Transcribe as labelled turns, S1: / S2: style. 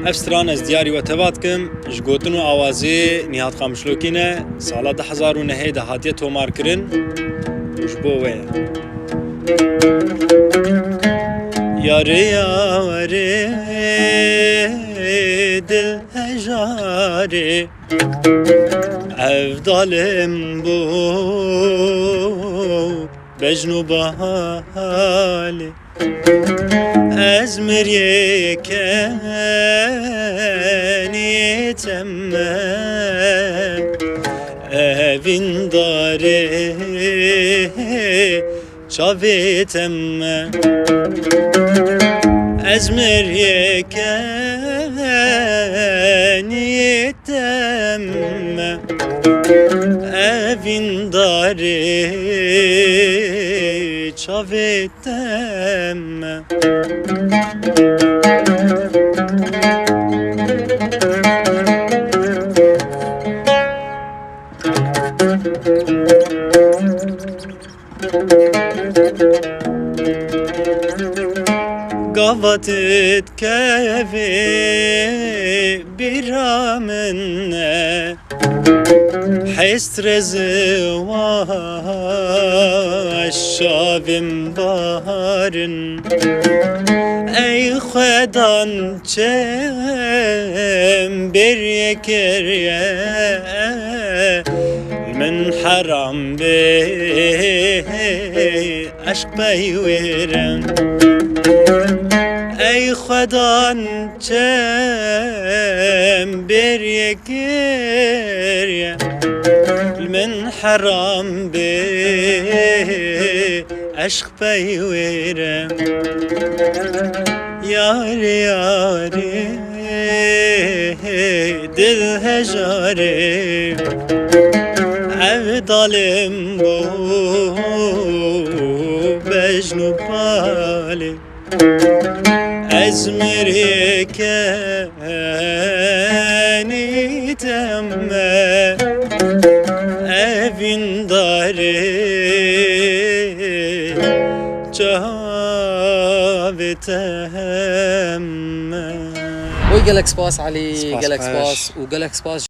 S1: افستران از دیاری و تباد کم جگوتن و آوازی نیهات خامشلوکینه سالا 2009 دهاتی تومار کرن جبوه یاره یاره دل هجاره افضالم بو بجنو بحاله از مریه کنی تمام evin dare çave temme ez meriye keniyet temme evin dare çave temme Gavatet kevi biramenne Hestrezi şavim baharın Ey xedan çem bir yekerye من حرام به عشق بیورم ای خدا چم بر یکریه من حرام به عشق بیورم یاری یاری دل هجاره افضالم بو بجنو بالي از مریه کنی تمه evin dare çave temme
S2: وي قالك سباس علي قالك سباس وقالك سباس